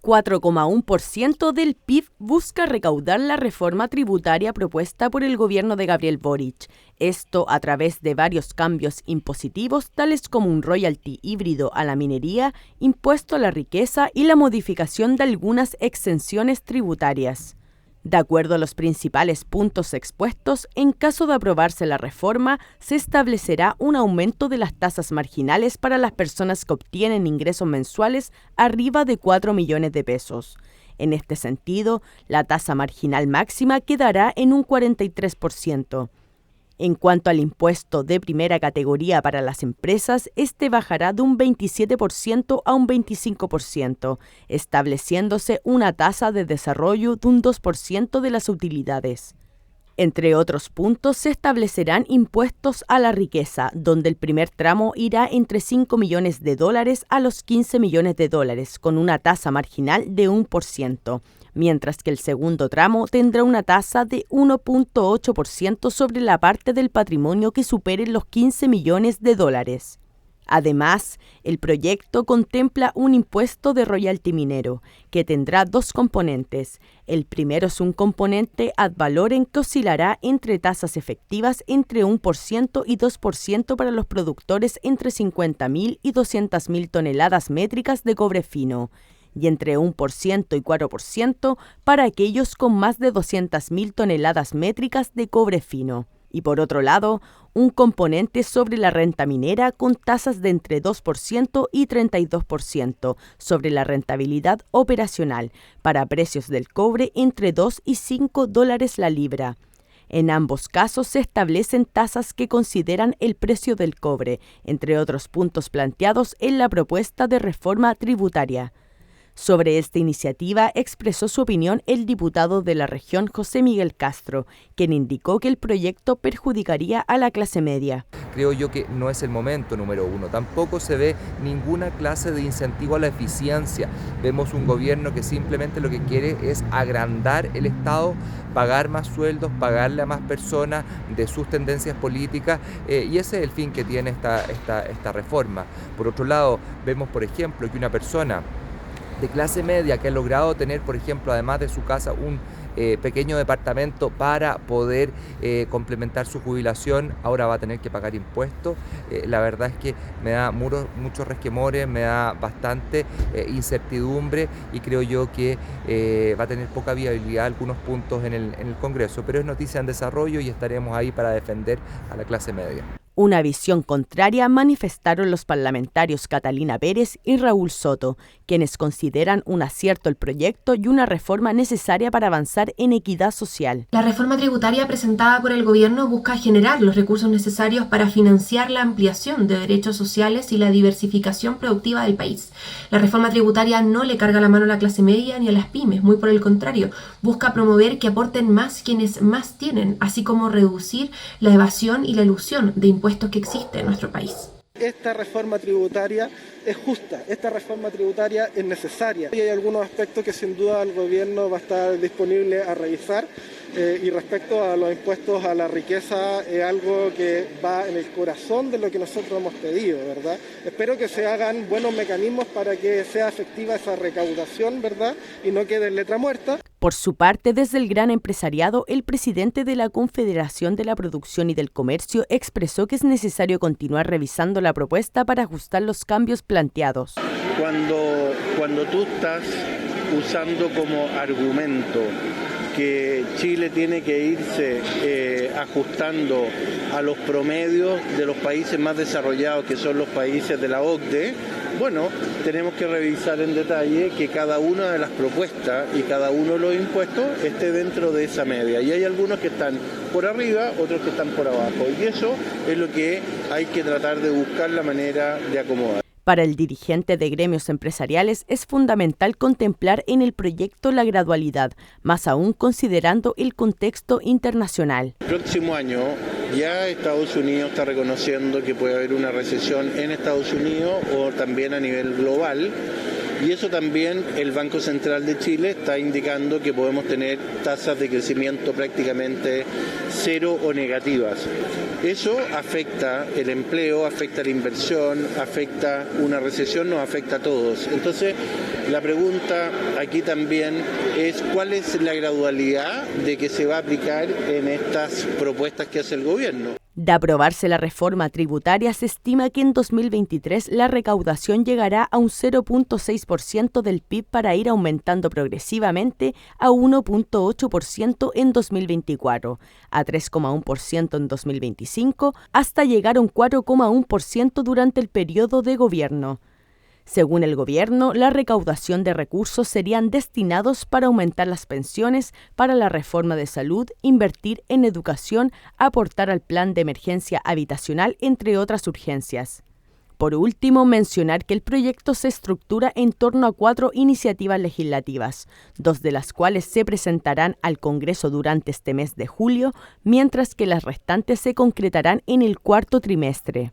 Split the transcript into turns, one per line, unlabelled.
4,1% del PIB busca recaudar la reforma tributaria propuesta por el gobierno de Gabriel Boric. Esto a través de varios cambios impositivos, tales como un royalty híbrido a la minería, impuesto a la riqueza y la modificación de algunas exenciones tributarias. De acuerdo a los principales puntos expuestos, en caso de aprobarse la reforma, se establecerá un aumento de las tasas marginales para las personas que obtienen ingresos mensuales arriba de 4 millones de pesos. En este sentido, la tasa marginal máxima quedará en un 43%. En cuanto al impuesto de primera categoría para las empresas, este bajará de un 27% a un 25%, estableciéndose una tasa de desarrollo de un 2% de las utilidades. Entre otros puntos, se establecerán impuestos a la riqueza, donde el primer tramo irá entre $5 millones a los $15 millones, con una tasa marginal de 1%. Mientras que el segundo tramo tendrá una tasa de 1,8% sobre la parte del patrimonio que supere los $15 millones. Además, el proyecto contempla un impuesto de royalty minero, que tendrá dos componentes. El primero es un componente ad valorem que oscilará entre tasas efectivas entre 1% y 2% para los productores entre 50.000 y 200.000 toneladas métricas de cobre fino, y entre 1% y 4% para aquellos con más de 200.000 toneladas métricas de cobre fino. Y por otro lado, un componente sobre la renta minera con tasas de entre 2% y 32% sobre la rentabilidad operacional para precios del cobre entre $2 y $5 la libra. En ambos casos se establecen tasas que consideran el precio del cobre, entre otros puntos planteados en la propuesta de reforma tributaria. Sobre esta iniciativa expresó su opinión el diputado de la región José Miguel Castro, quien indicó que el proyecto perjudicaría a la clase media.
Creo yo que no es el momento, número uno. Tampoco se ve ninguna clase de incentivo a la eficiencia. Vemos un gobierno que simplemente lo que quiere es agrandar el Estado, pagar más sueldos, pagarle a más personas de sus tendencias políticas, y ese es el fin que tiene esta reforma. Por otro lado, vemos, por ejemplo, que una persona de clase media que ha logrado tener, por ejemplo, además de su casa, un pequeño departamento para poder complementar su jubilación, ahora va a tener que pagar impuestos. La verdad es que me da muchos resquemores, me da bastante incertidumbre, y creo yo que va a tener poca viabilidad algunos puntos en el Congreso, pero es noticia en desarrollo y estaremos ahí para defender a la clase media.
Una visión contraria manifestaron los parlamentarios Catalina Pérez y Raúl Soto, quienes consideran un acierto el proyecto y una reforma necesaria para avanzar en equidad social.
La reforma tributaria presentada por el gobierno busca generar los recursos necesarios para financiar la ampliación de derechos sociales y la diversificación productiva del país. La reforma tributaria no le carga la mano a la clase media ni a las pymes, muy por el contrario, busca promover que aporten más quienes más tienen, así como reducir la evasión y la elusión de impuestos que existe en nuestro país.
Esta reforma tributaria es justa, esta reforma tributaria es necesaria y hay algunos aspectos que sin duda el gobierno va a estar disponible a revisar, y respecto a los impuestos a la riqueza es algo que va en el corazón de lo que nosotros hemos pedido, ¿verdad? Espero que se hagan buenos mecanismos para que sea efectiva esa recaudación, ¿verdad? Y no quede en letra muerta.
Por su parte, desde el gran empresariado, el presidente de la Confederación de la Producción y del Comercio expresó que es necesario continuar revisando la propuesta para ajustar los cambios planteados.
Cuando tú estás usando como argumento que Chile tiene que irse ajustando a los promedios de los países más desarrollados, que son los países de la OCDE, bueno, tenemos que revisar en detalle que cada una de las propuestas y cada uno de los impuestos esté dentro de esa media. Y hay algunos que están por arriba, otros que están por abajo. Y eso es lo que hay que tratar de buscar la manera de acomodar.
Para el dirigente de gremios empresariales es fundamental contemplar en el proyecto la gradualidad, más aún considerando el contexto internacional.
El próximo año ya Estados Unidos está reconociendo que puede haber una recesión en Estados Unidos o también a nivel global. Y eso también el Banco Central de Chile está indicando que podemos tener tasas de crecimiento prácticamente cero o negativas. Eso afecta el empleo, afecta la inversión, afecta una recesión, nos afecta a todos. Entonces La pregunta aquí también es cuál es la gradualidad de que se va a aplicar en estas propuestas que hace el gobierno.
De aprobarse la reforma tributaria, se estima que en 2023 la recaudación llegará a un 0.6% del PIB para ir aumentando progresivamente a 1.8% en 2024, a 3.1% en 2025, hasta llegar a un 4.1% durante el periodo de gobierno. Según el gobierno, la recaudación de recursos serían destinados para aumentar las pensiones, para la reforma de salud, invertir en educación, aportar al plan de emergencia habitacional, entre otras urgencias. Por último, mencionar que el proyecto se estructura en torno a 4 iniciativas legislativas, 2 de las cuales se presentarán al Congreso durante este mes de julio, mientras que las restantes se concretarán en el cuarto trimestre.